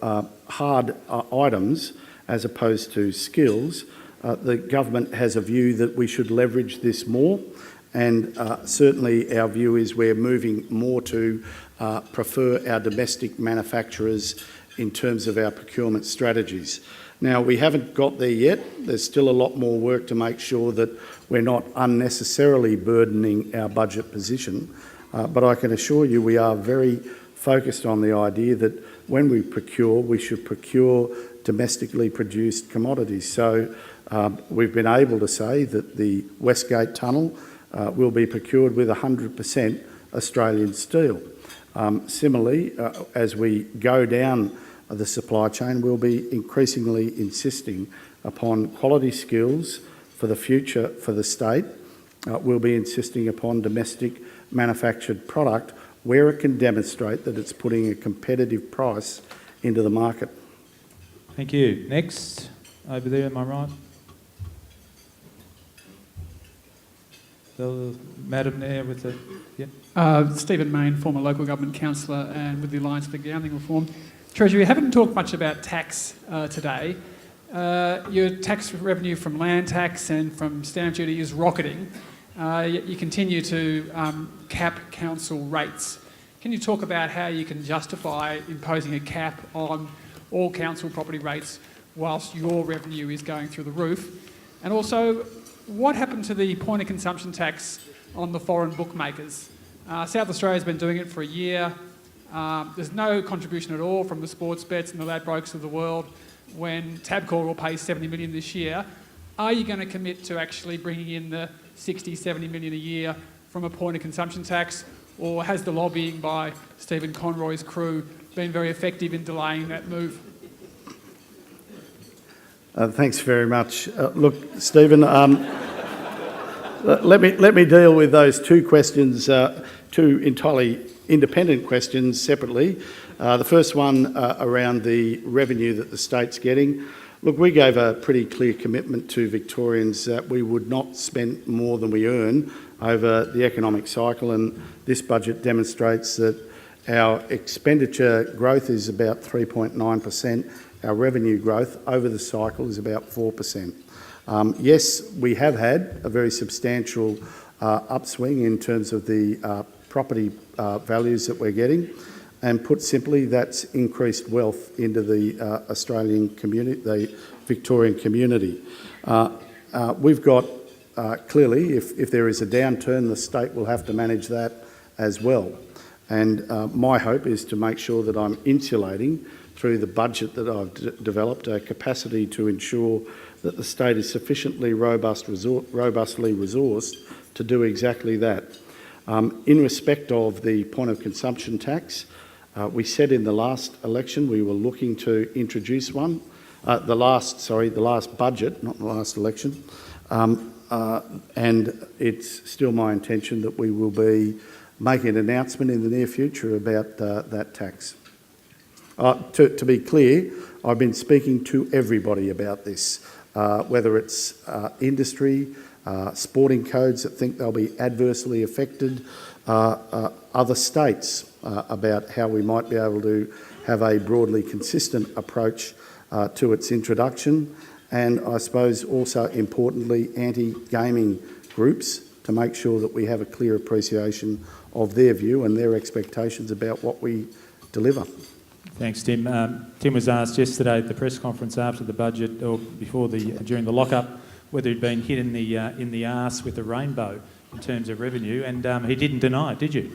hard items as opposed to skills, the government has a view that we should leverage this more, and certainly our view is we're moving more to prefer our domestic manufacturers in terms of our procurement strategies. Now, we haven't got there yet. There's still a lot more work to make sure that we're not unnecessarily burdening our budget position, but I can assure you we are very focused on the idea that when we procure, we should procure domestically produced commodities. So we've been able to say that the Westgate Tunnel will be procured with 100% Australian steel. Similarly, as we go down the supply chain, we'll be increasingly insisting upon quality skills for the future for the state. We'll be insisting upon domestic manufactured product where it can demonstrate that it's putting a competitive price into the market. Thank you. Next, over there, am I right? The madam there with the... Yeah. Stephen Main, former local government councillor and with the Alliance for Gambling Reform. Treasury, we haven't talked much about tax today. Your tax revenue from land tax and from stamp duty is rocketing, yet you continue to cap council rates. Can you talk about how you can justify imposing a cap on all council property rates whilst your revenue is going through the roof? And also, what happened to the point of consumption tax on the foreign bookmakers? South Australia's been doing it for a year. There's no contribution at all from the sports bets and the Ladbrokes of the world when Tabcorp will pay $70 million this year. Are you going to commit to actually bringing in the $60, $70 million a year from a point of consumption tax, or has the lobbying by Stephen Conroy's crew been very effective in delaying that move? Thanks very much. Look, Stephen, let me deal with those two questions, two entirely independent questions separately. The first one around the revenue that the state's getting. Look, we gave a pretty clear commitment to Victorians that we would not spend more than we earn over the economic cycle, and this budget demonstrates that our expenditure growth is about 3.9%. Our revenue growth over the cycle is about 4%. Yes, we have had a very substantial upswing in terms of the property values that we're getting, and put simply, that's increased wealth into the Australian community, the Victorian community. We've got, clearly, if there is a downturn, the state will have to manage that as well. And my hope is to make sure that I'm insulating, through the budget that I've developed, a capacity to ensure that the state is sufficiently robustly resourced to do exactly that. In respect of the point of consumption tax, we said in the last election we were looking to introduce one. The last budget, not the last election. And it's still my intention that we will be making an announcement in the near future about that tax. To be clear, I've been speaking to everybody about this, whether it's industry, sporting codes that think they'll be adversely affected, other states about how we might be able to have a broadly consistent approach to its introduction, and I suppose also importantly anti-gaming groups, to make sure that we have a clear appreciation of their view and their expectations about what we deliver. Thanks, Tim. Tim was asked yesterday at the press conference after the budget, or during the lockup, whether he'd been hit in the arse with a rainbow in terms of revenue, and he didn't deny it, did you?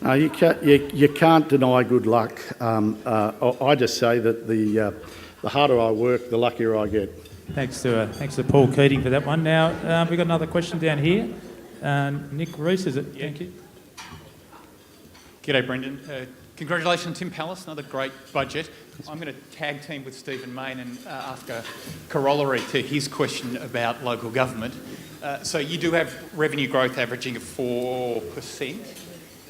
No, you can't deny good luck. I just say that the harder I work, the luckier I get. Thanks to Paul Keating for that one. Now, we've got another question down here. Nick Rees, is it? Thank you. G'day, Brendan. Congratulations, Tim Pallas, another great budget. I'm going to tag team with Stephen Mayne and ask a corollary to his question about local government. So you do have revenue growth averaging at 4%.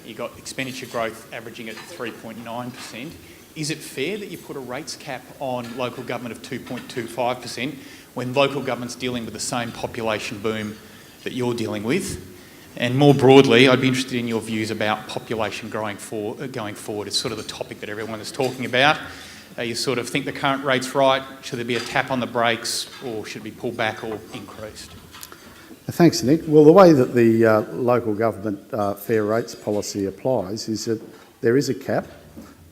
You've got expenditure growth averaging at 3.9%. Is it fair that you put a rates cap on local government of 2.25% when local government's dealing with the same population boom that you're dealing with? And more broadly, I'd be interested in your views about population going forward. It's sort of the topic that everyone is talking about. You sort of think the current rate's right. Should there be a tap on the brakes, or should it be pulled back or increased? Thanks, Nick. Well, the way that the local government fair rates policy applies is that there is a cap,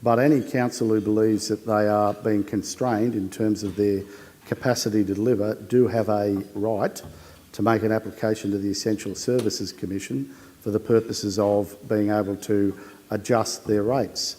but any council who believes that they are being constrained in terms of their capacity to deliver do have a right to make an application to the Essential Services Commission for the purposes of being able to adjust their rates.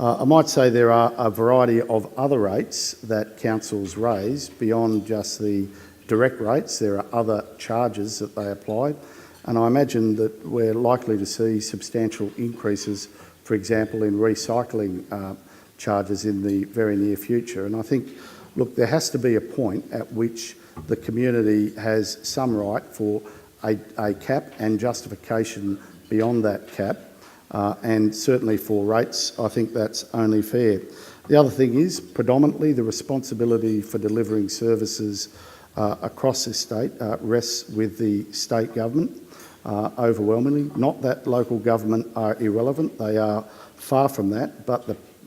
I might say there are a variety of other rates that councils raise beyond just the direct rates. There are other charges that they apply, and I imagine that we're likely to see substantial increases, for example, in recycling charges in the very near future. And I think, look, there has to be a point at which the community has some right for a cap and justification beyond that cap, and certainly for rates, I think that's only fair. The other thing is, predominantly, the responsibility for delivering services across this state rests with the state government, overwhelmingly. Not that local government are irrelevant, they are far from that, but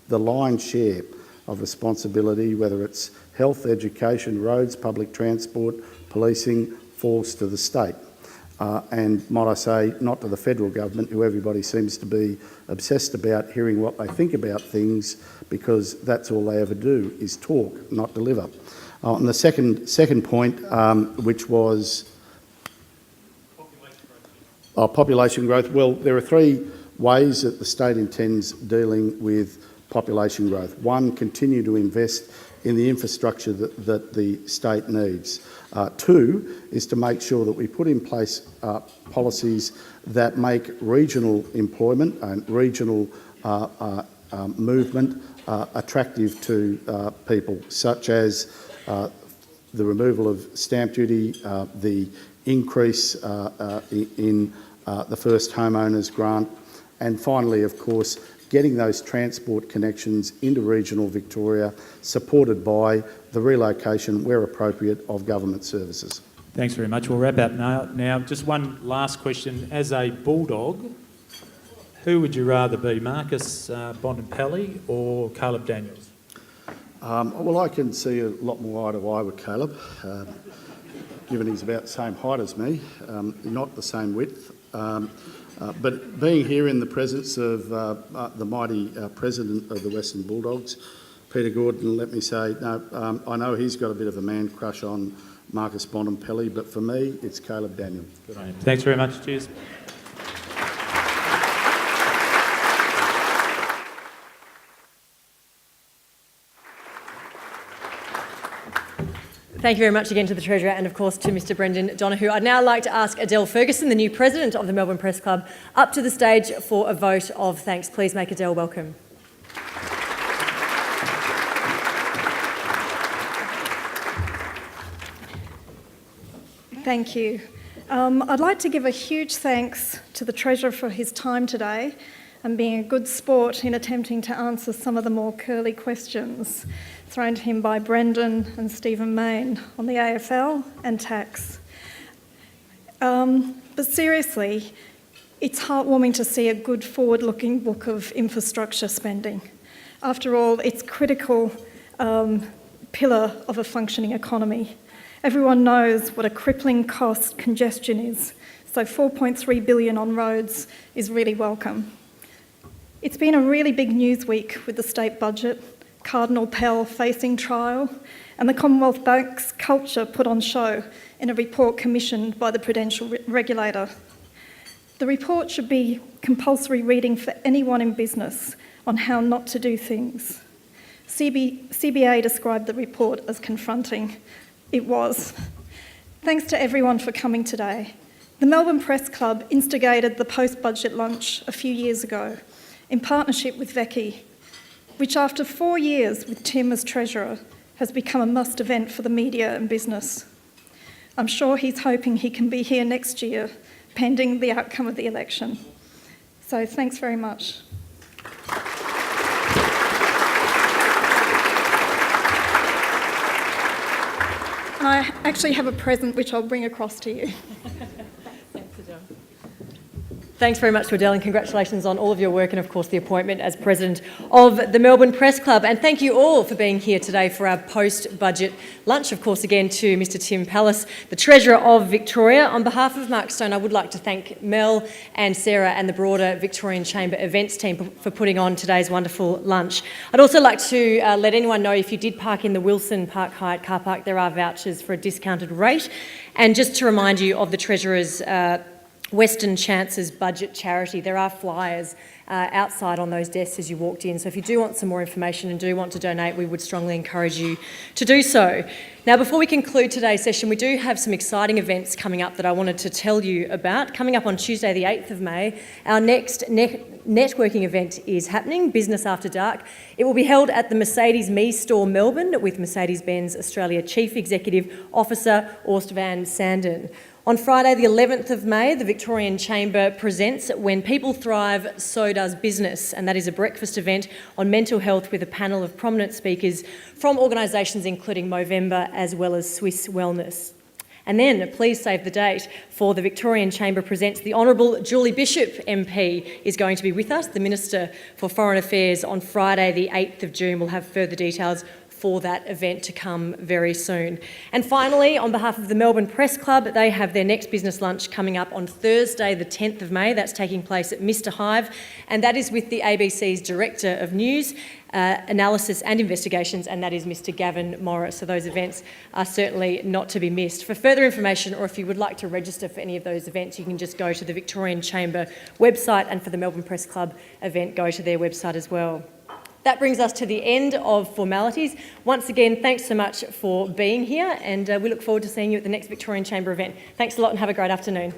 the lion's share of responsibility, whether it's health, education, roads, public transport, policing, falls to the state. And might I say, not to the federal government, who everybody seems to be obsessed about hearing what they think about things, because that's all they ever do is talk, not deliver. And the second point, which was population growth. Well, there are three ways that the state intends dealing with population growth. One, continue to invest in the infrastructure that the state needs. Two is to make sure that we put in place policies that make regional employment and regional movement attractive to people, such as the removal of stamp duty, the increase in the first homeowners grant, and finally, of course, getting those transport connections into regional Victoria, supported by the relocation, where appropriate, of government services. Thanks very much. We'll wrap up now. Now, just one last question. As a bulldog, who would you rather be, Marcus Bontempelli or Caleb Daniels? Well, I can see a lot more eye to eye with Caleb, given he's about the same height as me, not the same width. But being here in the presence of the mighty president of the Western Bulldogs, Peter Gordon, let me say, no, I know he's got a bit of a man crush on Marcus Bontempelli, but for me, it's Caleb Daniel. Good on you. Thanks very much. Cheers. Thank you very much again to the Treasurer and, of course, to Mr Brendan Donoghue. I'd now like to ask Adele Ferguson, the new President of the Melbourne Press Club, up to the stage for a vote of thanks. Please make Adele welcome. Thank you. I'd like to give a huge thanks to the Treasurer for his time today and being a good sport in attempting to answer some of the more curly questions thrown to him by Brendan and Stephen Mayne on the AFL and tax. But seriously, it's heartwarming to see a good forward-looking book of infrastructure spending. After all, it's a critical pillar of a functioning economy. Everyone knows what a crippling cost congestion is, so $4.3 billion on roads is really welcome. It's been a really big news week with the state budget, Cardinal Pell facing trial, and the Commonwealth Bank's culture put on show in a report commissioned by the Prudential Regulator. The report should be compulsory reading for anyone in business on how not to do things. CBA described the report as confronting. It was. Thanks to everyone for coming today. The Melbourne Press Club instigated the post-budget lunch a few years ago in partnership with Vecchi, which after 4 years with Tim as Treasurer has become a must event for the media and business. I'm sure he's hoping he can be here next year, pending the outcome of the election. So thanks very much. And I actually have a present which I'll bring across to you. Thanks very much to Adele, and congratulations on all of your work and, of course, the appointment as President of the Melbourne Press Club. And thank you all for being here today for our post-budget lunch. Of course, again, to Mr Tim Pallas, the Treasurer of Victoria. On behalf of Mark Stone, I would like to thank Mel and Sarah and the broader Victorian Chamber events team for putting on today's wonderful lunch. I'd also like to let anyone know, if you did park in the Wilson Park Hyatt car park, there are vouchers for a discounted rate. And just to remind you of the Treasurer's Western Chances Budget Charity. There are flyers outside on those desks as you walked in. So if you do want some more information and do want to donate, we would strongly encourage you to do so. Now, before we conclude today's session, we do have some exciting events coming up that I wanted to tell you about. Coming up on Tuesday, the 8th of May, our next networking event is happening, Business After Dark. It will be held at the Mercedes-Me store, Melbourne, with Mercedes-Benz Australia Chief Executive Officer Urs van Sanden. On Friday, the 11th of May, the Victorian Chamber presents When People Thrive, So Does Business, and that is a breakfast event on mental health with a panel of prominent speakers from organisations including Movember as well as Swiss Wellness. And then, please save the date, for the Victorian Chamber presents the Honourable Julie Bishop MP is going to be with us, the Minister for Foreign Affairs, on Friday, the 8th of June. We'll have further details for that event to come very soon. And finally, on behalf of the Melbourne Press Club, they have their next business lunch coming up on Thursday, the 10th of May. That's taking place at Mr Hive, and that is with the ABC's Director of News, Analysis and Investigations, and that is Mr Gavin Morris. So those events are certainly not to be missed. For further information, or if you would like to register for any of those events, you can just go to the Victorian Chamber website, and for the Melbourne Press Club event, go to their website as well. That brings us to the end of formalities. Once again, thanks so much for being here, and we look forward to seeing you at the next Victorian Chamber event. Thanks a lot and have a great afternoon.